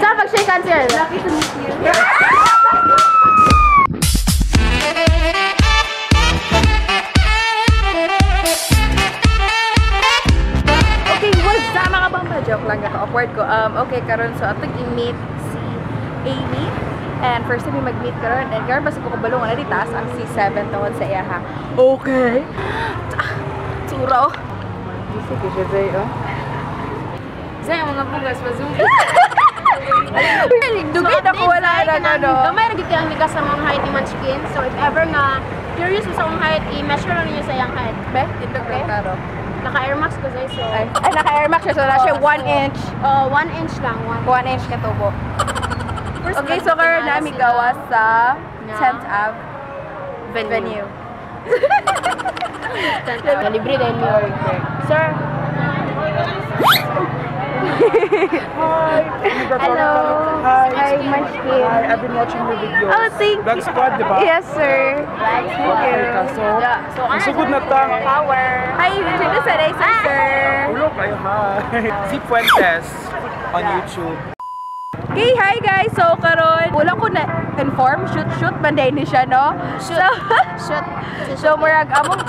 Saan mag-shake hands here? Lucky to meet you. Okay, what's up mga bamba? Joke lang ako. Awkward ko. Okay, karon so atong i-meet si Amy. And first time mag-meet karon. And karon basta ko kabalo nga na taas ang si 7 tungod sa iya ha. Okay. Turo. Sige siya Zay, oh. Zay, ang mga bugas, mazung. Dugay na ko wala na ano. Gamay na gitang ligas sa mga height ni Munchkin. So if ever nga curious sa akong height, i-measure lang niyo sa iyang height. Be, dito ko taro. Naka-Air Max ko Zay, so... Ay, naka-Air Max siya. So, na siya 1 inch. 1 inch lang. 1 inch ka tubo. Okay, so karon na gawas sa 10th Ave venue. Libre din mo. Sir. Hello. Hi, Munchkin. Hi, I've been watching your videos. Oh, thank you. Vlog Squad, di ba? Yes, sir. Thank you. So, sugod na ta. Power. Hi, Virginia Saray, sir. Hello kayo, hi. Si Fuentes on YouTube. Okay, hi guys. So, karon wala ko na inform shoot banday ni siya, no? Shoot. So, murag among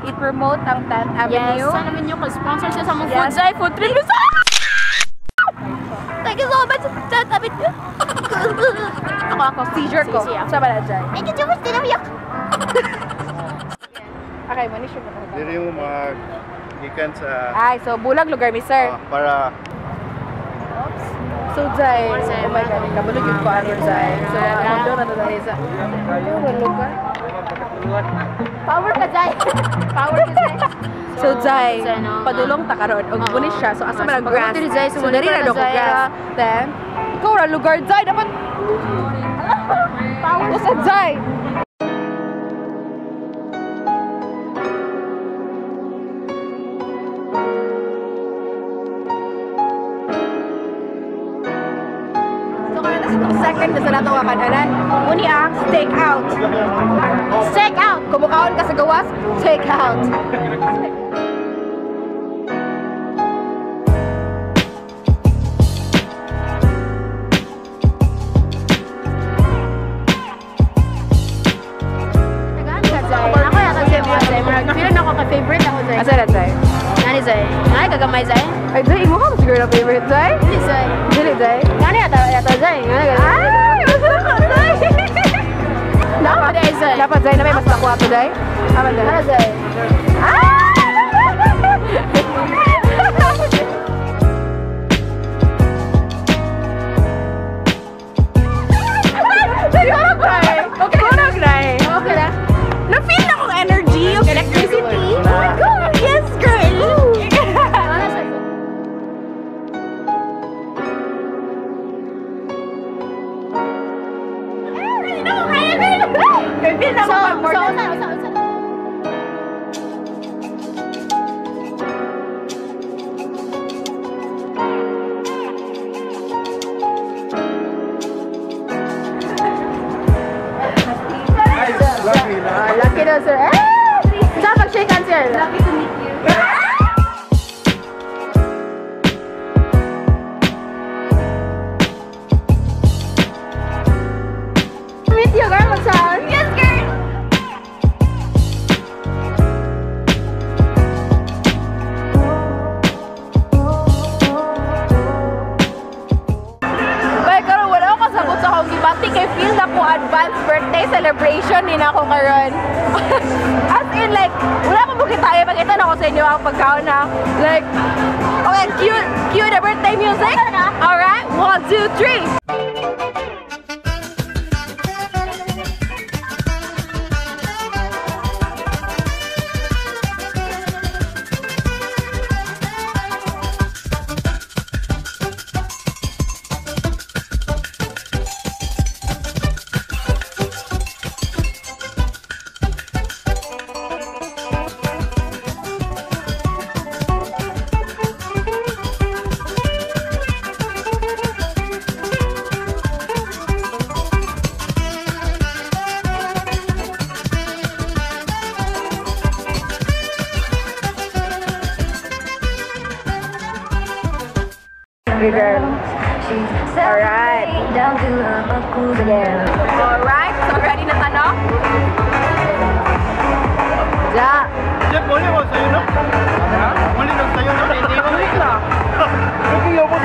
i-promote ang 10th Avenue. Yes, sana man yung sponsor siya sa mga Yes. food Zay, food trip. Thank you so much. 10th Avenue. Ako, seizure ko. Sa bala dyan. Thank you so much, tinamiyak. Okay, mani sure na. Diri mo mag-gikan sa... Ay, so bulag lugar mi, sir. para... So, Zay, oh my God, kabulog yung paano, Zay. So, ano na dali sa... Ano lugar? Power ka, Zay. Power ka, Zay. So, Zay, padulong ta karon og bunis siya. So, asa man ang grass? So, dali na do ko grass. Then, ikaw ra lugar, Zay. Dapat... Power sa Zay. Second na sa nato nga kanalan. Uni ang steak out. Steak out. Kumukaon ka sa gawas, steak out. Tagaan ka, Zay. Ako yata Zay mga Zay. Feeling ako ka-favorite ako, Zay. Asa na, Zay? Nani, Zay? Nani, kagamay, Zay? Ay, Zay, imo ka siguro na favorite, Zay? Dili, Zay. Dili, Zay? Nani, yata, Zay? Nani, Zay? Ay! Gusto ko, Zay! Dapat, Zay. Dapat, Zay, na may mas nakuha to, Zay? Aman, Zay? Ano, Zay? Okay na. Na-feel na kong energy of electricity. Oh my God! Yes, girl! Feel na mo more than... Lucky daw, sir. Saan mag-shake hands, sir? Lucky to meet you. Meet you, girl. Mag-saan? Yes, girl! Bay, karon wala ako kasabot sa akong gibati kay feel na ko advance birthday celebration din ako karon. As in like, wala pa bukit tayo. Pakita na ko sa inyo ang pagkaon na. Like, okay, cue the birthday music. Alright, 1, 2, 3. Okay, girl. Alright. Sige. Alright, so ready na tanong? Ja. Jeff, muli mo sa'yo, no? Muli lang sa'yo, no? Hindi mo lang. Okay, ako.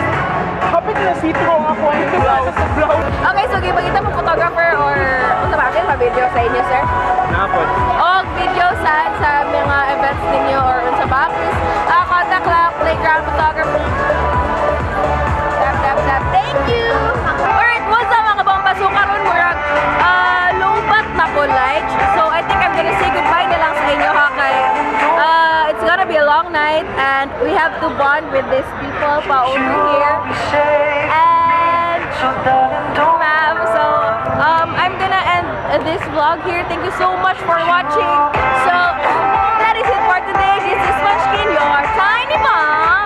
Kapit na sitro ako. Okay, so gipagita mo photographer or unsa ba kayo video sa inyo, sir? Napod. O video sa mga events ninyo or unsa ba? Please, contact lang, playground photography. Tap. Thank you! Alright, what's up mga bomba? So karon murag lowbat na ko like. So I think I'm gonna say goodbye na lang sa inyo ha kay it's gonna be a long night and we have to bond with these people pa over here. And ma'am, so I'm gonna end this vlog here. Thank you so much for watching. So that is it for today. This is Munchkin, your tiny mom.